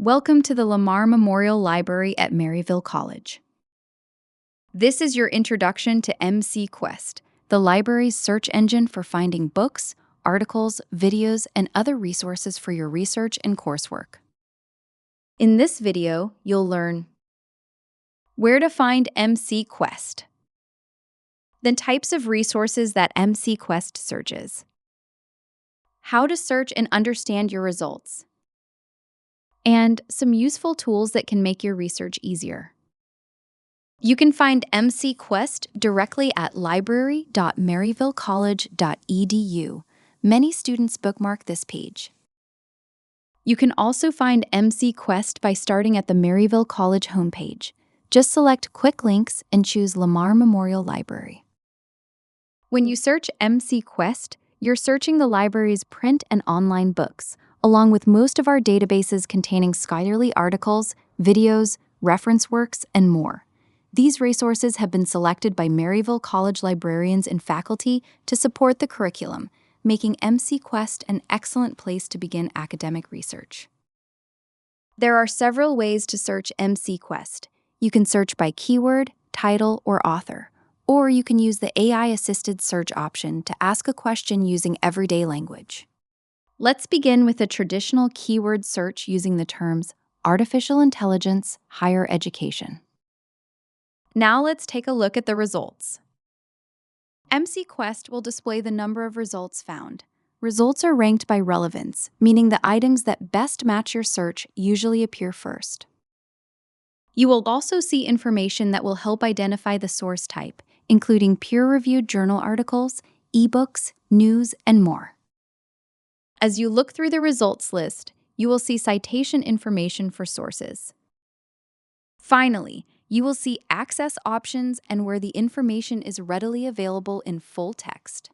Welcome to the Lamar Memorial Library at Maryville College. This is your introduction to MC Quest, the library's search engine for finding books, articles, videos, and other resources for your research and coursework. In this video, you'll learn where to find MC Quest, the types of resources that MC Quest searches, how to search and understand your results, and some useful tools that can make your research easier. You can find MC Quest directly at library.maryvillecollege.edu. Many students bookmark this page. You can also find MC Quest by starting at the Maryville College homepage. Just select Quick Links and choose Lamar Memorial Library. When you search MC Quest, you're searching the library's print and online books, along with most of our databases containing scholarly articles, videos, reference works, and more. These resources have been selected by Maryville College librarians and faculty to support the curriculum, making MC Quest an excellent place to begin academic research. There are several ways to search MC Quest. You can search by keyword, title, or author, or you can use the AI-assisted search option to ask a question using everyday language. Let's begin with a traditional keyword search using the terms artificial intelligence, higher education. Now let's take a look at the results. MC Quest will display the number of results found. Results are ranked by relevance, meaning the items that best match your search usually appear first. You will also see information that will help identify the source type, including peer-reviewed journal articles, ebooks, news, and more. As you look through the results list, you will see citation information for sources. Finally, you will see access options and where the information is readily available in full text.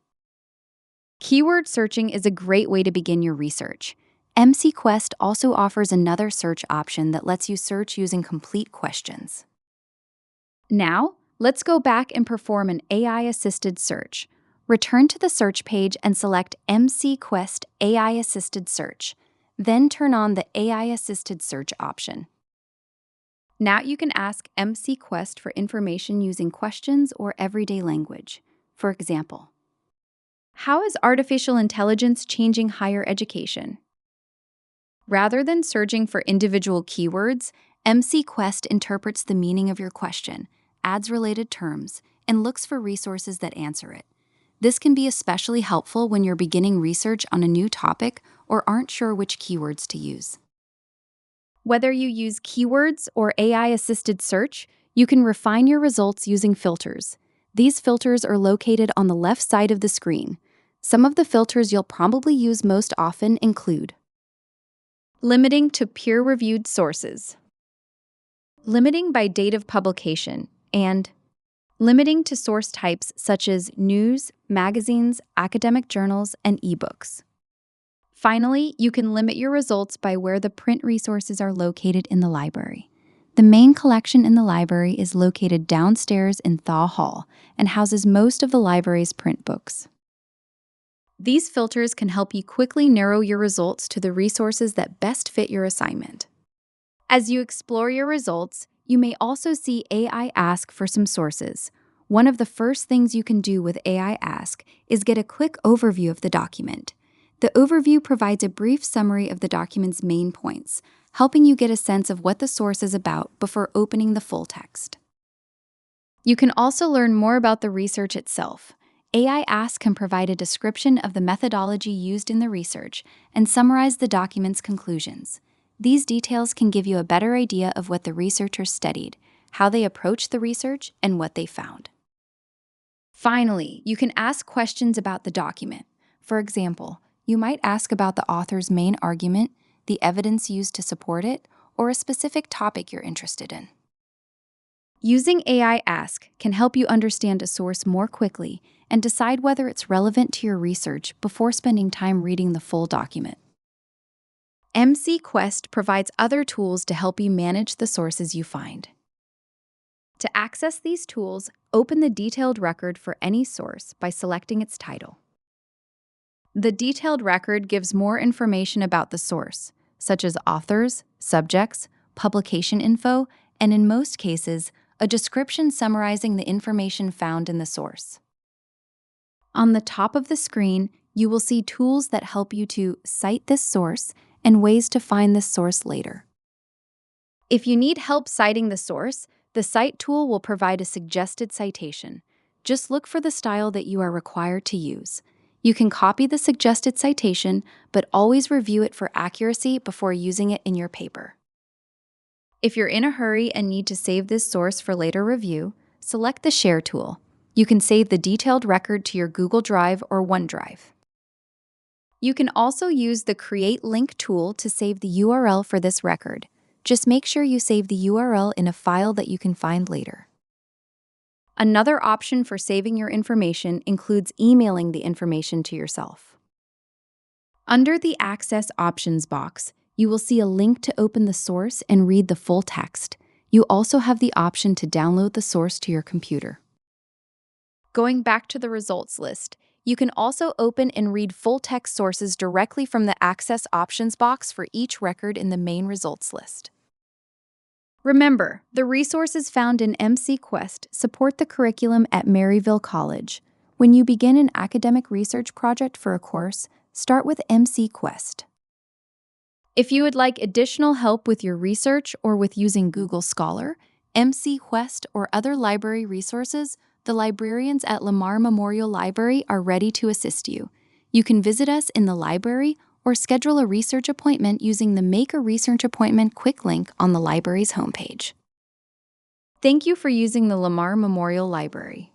Keyword searching is a great way to begin your research. MC Quest also offers another search option that lets you search using complete questions. Now, let's go back and perform an AI-assisted search. Return to the search page and select MC Quest AI-assisted search. Then turn on the AI-assisted search option. Now you can ask MC Quest for information using questions or everyday language. For example, how is artificial intelligence changing higher education? Rather than searching for individual keywords, MC Quest interprets the meaning of your question, adds related terms, and looks for resources that answer it. This can be especially helpful when you're beginning research on a new topic or aren't sure which keywords to use. Whether you use keywords or AI-assisted search, you can refine your results using filters. These filters are located on the left side of the screen. Some of the filters you'll probably use most often include limiting to peer-reviewed sources, limiting by date of publication, and limiting to source types such as news, magazines, academic journals, and ebooks. Finally, you can limit your results by where the print resources are located in the library. The main collection in the library is located downstairs in Thaw Hall and houses most of the library's print books. These filters can help you quickly narrow your results to the resources that best fit your assignment. As you explore your results, you may also see AI Ask for some sources. One of the first things you can do with AI Ask is get a quick overview of the document. The overview provides a brief summary of the document's main points, helping you get a sense of what the source is about before opening the full text. You can also learn more about the research itself. AI Ask can provide a description of the methodology used in the research and summarize the document's conclusions. These details can give you a better idea of what the researchers studied, how they approached the research, and what they found. Finally, you can ask questions about the document. For example, you might ask about the author's main argument, the evidence used to support it, or a specific topic you're interested in. Using AI Ask can help you understand a source more quickly and decide whether it's relevant to your research before spending time reading the full document. MC Quest provides other tools to help you manage the sources you find. To access these tools, open the detailed record for any source by selecting its title. The detailed record gives more information about the source, such as authors, subjects, publication info, and in most cases, a description summarizing the information found in the source. On the top of the screen, you will see tools that help you to cite this source and ways to find this source later. If you need help citing the source, the Cite tool will provide a suggested citation. Just look for the style that you are required to use. You can copy the suggested citation, but always review it for accuracy before using it in your paper. If you're in a hurry and need to save this source for later review, select the Share tool. You can save the detailed record to your Google Drive or OneDrive. You can also use the Create Link tool to save the URL for this record. Just make sure you save the URL in a file that you can find later. Another option for saving your information includes emailing the information to yourself. Under the Access Options box, you will see a link to open the source and read the full text. You also have the option to download the source to your computer. Going back to the results list, you can also open and read full-text sources directly from the Access Options box for each record in the main results list. Remember, the resources found in MC Quest support the curriculum at Maryville College. When you begin an academic research project for a course, start with MC Quest. If you would like additional help with your research or with using Google Scholar, MC Quest, or other library resources, the librarians at Lamar Memorial Library are ready to assist you. You can visit us in the library or schedule a research appointment using the Make a Research Appointment quick link on the library's homepage. Thank you for using the Lamar Memorial Library.